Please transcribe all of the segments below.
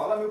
fala meu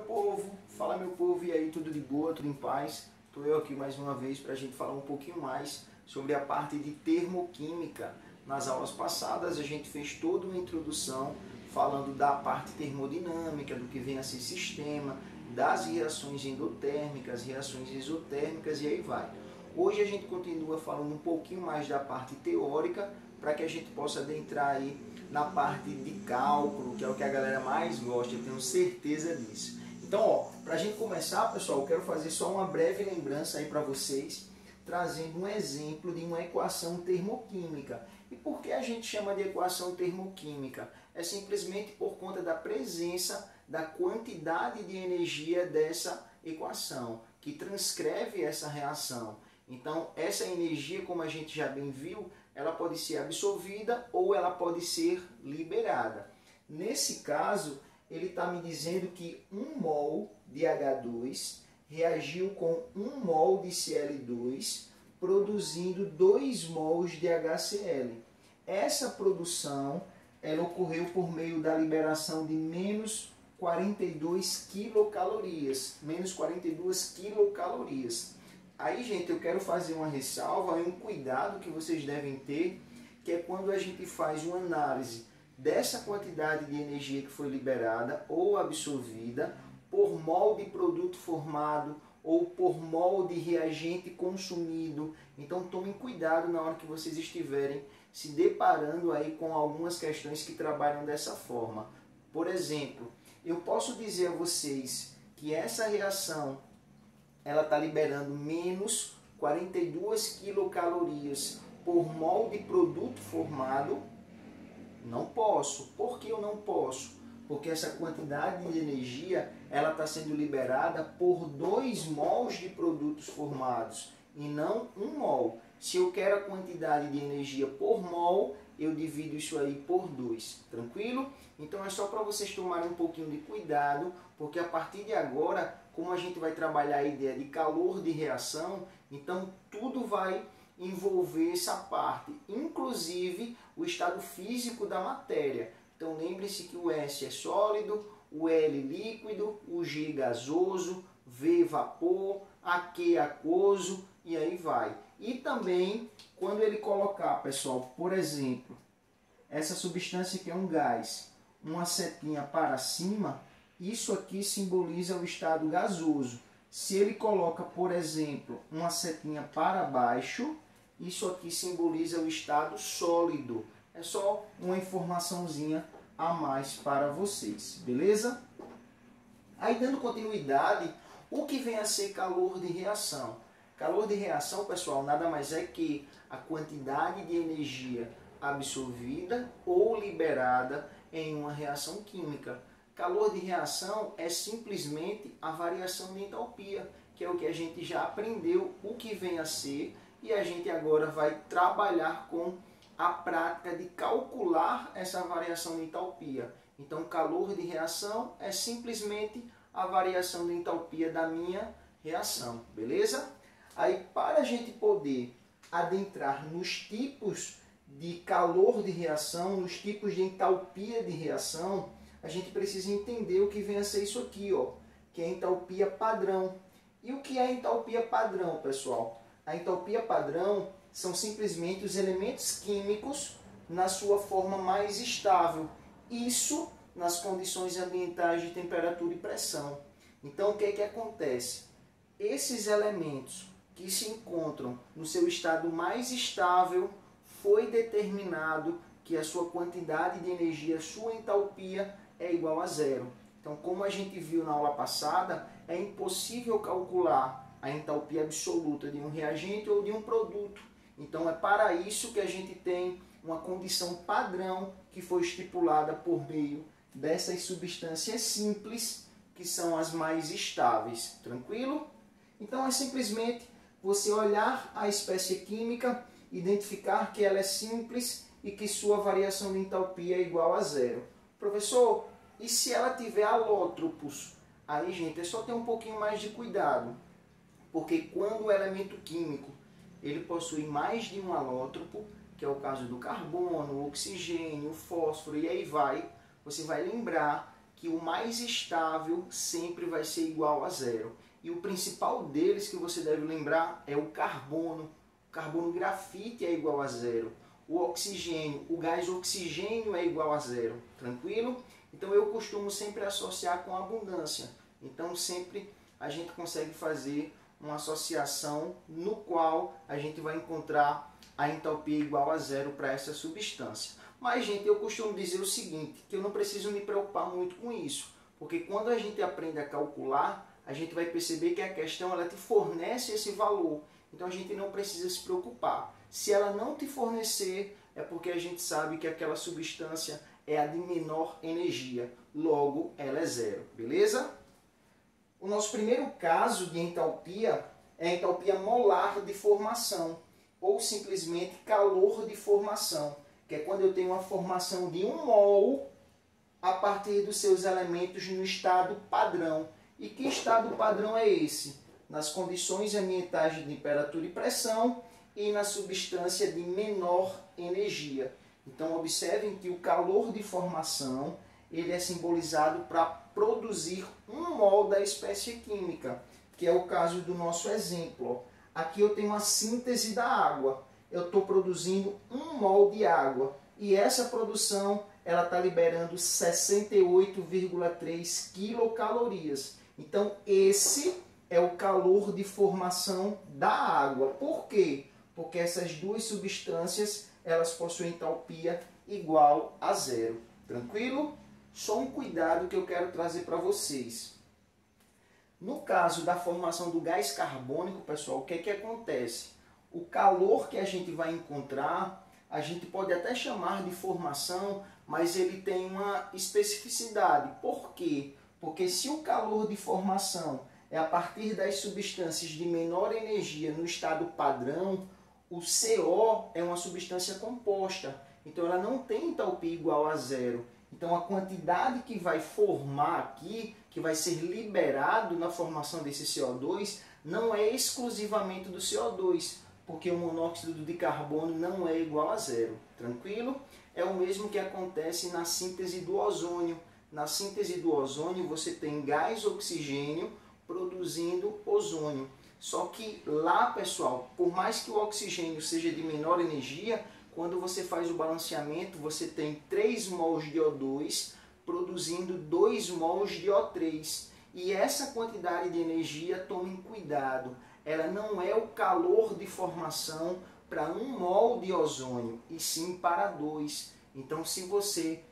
povo, e aí, tudo de boa, tudo em paz? Estou eu aqui mais uma vez para a gente falar um pouquinho mais sobre a parte de termoquímica. Nas aulas passadas a gente fez toda uma introdução falando da parte termodinâmica, do que vem a ser sistema, das reações endotérmicas, reações exotérmicas e aí vai. Hoje a gente continua falando um pouquinho mais da parte teórica para que a gente possa adentrar aí na parte de cálculo, que é o que a galera mais gosta, eu tenho certeza disso. Então, para a gente começar, pessoal, eu quero fazer só uma breve lembrança aí para vocês, trazendo um exemplo de uma equação termoquímica. E por que a gente chama de equação termoquímica? É simplesmente por conta da presença da quantidade de energia dessa equação, que transcreve essa reação. Então, essa energia, como a gente já bem viu, ela pode ser absorvida ou ela pode ser liberada. Nesse caso, ele está me dizendo que 1 mol de H2 reagiu com 1 mol de Cl2, produzindo 2 mols de HCl. Essa produção ela ocorreu por meio da liberação de menos 42 quilocalorias. Menos 42 quilocalorias. Aí, gente, eu quero fazer uma ressalva e um cuidado que vocês devem ter, que é quando a gente faz uma análise dessa quantidade de energia que foi liberada ou absorvida por mol de produto formado ou por mol de reagente consumido. Então tomem cuidado na hora que vocês estiverem se deparando aí com algumas questões que trabalham dessa forma. Por exemplo, eu posso dizer a vocês que essa reação ela está liberando menos 42 quilocalorias por mol de produto formado. Não posso. Por que eu não posso? Porque essa quantidade de energia ela está sendo liberada por 2 mols de produtos formados e não 1 mol. Se eu quero a quantidade de energia por mol, eu divido isso aí por 2. Tranquilo? Então é só para vocês tomarem um pouquinho de cuidado, porque a partir de agora, como a gente vai trabalhar a ideia de calor de reação, então tudo vai envolver essa parte, inclusive o estado físico da matéria. Então lembre-se que o S é sólido, o L líquido, o G gasoso, V vapor, AQ aquoso e aí vai. E também quando ele colocar, pessoal, por exemplo, essa substância que é um gás, uma setinha para cima, isso aqui simboliza o estado gasoso. Se ele coloca, por exemplo, uma setinha para baixo, isso aqui simboliza o estado sólido. É só uma informaçãozinha a mais para vocês, beleza? Aí, dando continuidade, o que vem a ser calor de reação? Calor de reação, pessoal, nada mais é que a quantidade de energia absorvida ou liberada em uma reação química. Calor de reação é simplesmente a variação de entalpia, que é o que a gente já aprendeu, o que vem a ser, e a gente agora vai trabalhar com a prática de calcular essa variação de entalpia. Então, calor de reação é simplesmente a variação de entalpia da minha reação, beleza? Aí, para a gente poder adentrar nos tipos de calor de reação, nos tipos de entalpia de reação, a gente precisa entender o que vem a ser isso aqui, ó, que é a entalpia padrão. E o que é a entalpia padrão, pessoal? A entalpia padrão são simplesmente os elementos químicos na sua forma mais estável. Isso nas condições ambientais de temperatura e pressão. Então, o que é que acontece? Esses elementos que se encontram no seu estado mais estável, foi determinado que a sua quantidade de energia, sua entalpia, é igual a zero. Então, como a gente viu na aula passada, é impossível calcular a entalpia absoluta de um reagente ou de um produto. Então, é para isso que a gente tem uma condição padrão que foi estipulada por meio dessas substâncias simples, que são as mais estáveis. Tranquilo? Então, é simplesmente você olhar a espécie química, identificar que ela é simples e que sua variação de entalpia é igual a zero. Professor, e se ela tiver alótropos? Aí, gente, é só ter um pouquinho mais de cuidado, porque quando o elemento químico ele possui mais de um alótropo, que é o caso do carbono, o oxigênio, o fósforo e aí vai, você vai lembrar que o mais estável sempre vai ser igual a zero. E o principal deles que você deve lembrar é o carbono. O carbono grafite é igual a zero. O oxigênio, o gás oxigênio é igual a zero. Tranquilo? Então eu costumo sempre associar com abundância. Então sempre a gente consegue fazer uma associação no qual a gente vai encontrar a entalpia igual a zero para essa substância. Mas, gente, eu costumo dizer o seguinte, que eu não preciso me preocupar muito com isso, porque quando a gente aprende a calcular, a gente vai perceber que a questão ela te fornece esse valor. Então a gente não precisa se preocupar. Se ela não te fornecer, é porque a gente sabe que aquela substância é a de menor energia. Logo, ela é zero. Beleza? O nosso primeiro caso de entalpia é a entalpia molar de formação, ou simplesmente calor de formação, que é quando eu tenho uma formação de 1 mol a partir dos seus elementos no estado padrão. E que estado padrão é esse? Nas condições ambientais de temperatura e pressão e na substância de menor energia. Então observem que o calor de formação ele é simbolizado para produzir 1 mol da espécie química, que é o caso do nosso exemplo. Aqui eu tenho a síntese da água. Eu estou produzindo 1 mol de água. E essa produção ela está liberando 68,3 quilocalorias. Então esse é o calor de formação da água. Por quê? Porque essas duas substâncias elas possuem entalpia igual a zero. Tranquilo? Só um cuidado que eu quero trazer para vocês. No caso da formação do gás carbônico, pessoal, o que é que acontece? O calor que a gente vai encontrar, a gente pode até chamar de formação, mas ele tem uma especificidade. Por quê? Porque se o calor de formação é a partir das substâncias de menor energia no estado padrão, o CO é uma substância composta. Então ela não tem entalpia igual a zero. Então a quantidade que vai formar aqui, que vai ser liberado na formação desse CO2, não é exclusivamente do CO2, porque o monóxido de carbono não é igual a zero. Tranquilo? É o mesmo que acontece na síntese do ozônio. Na síntese do ozônio você tem gás oxigênio produzindo ozônio. Só que lá, pessoal, por mais que o oxigênio seja de menor energia, quando você faz o balanceamento, você tem 3 mols de O2 produzindo 2 mols de O3. E essa quantidade de energia, tomem cuidado, ela não é o calor de formação para 1 mol de ozônio, e sim para 2. Então, se você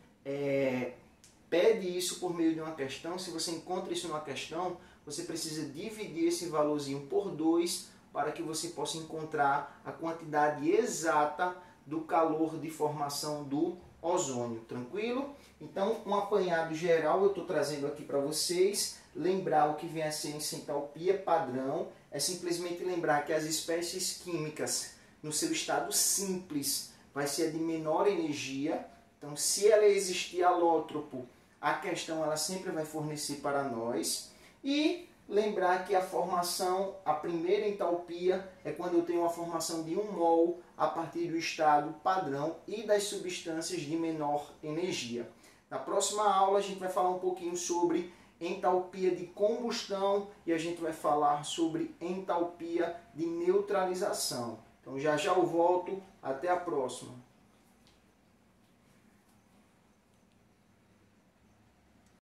pede isso por meio de uma questão, se você encontra isso numa questão, você precisa dividir esse valorzinho por 2 para que você possa encontrar a quantidade exata do calor de formação do ozônio, tranquilo? Então, um apanhado geral eu estou trazendo aqui para vocês. Lembrar o que vem a ser essa entalpia padrão é simplesmente lembrar que as espécies químicas, no seu estado simples, vai ser a de menor energia. Então, se ela existir alótropo, a questão ela sempre vai fornecer para nós. E lembrar que a formação, a primeira entalpia, é quando eu tenho uma formação de 1 mol a partir do estado padrão e das substâncias de menor energia. Na próxima aula a gente vai falar um pouquinho sobre entalpia de combustão e a gente vai falar sobre entalpia de neutralização. Então já já eu volto, até a próxima.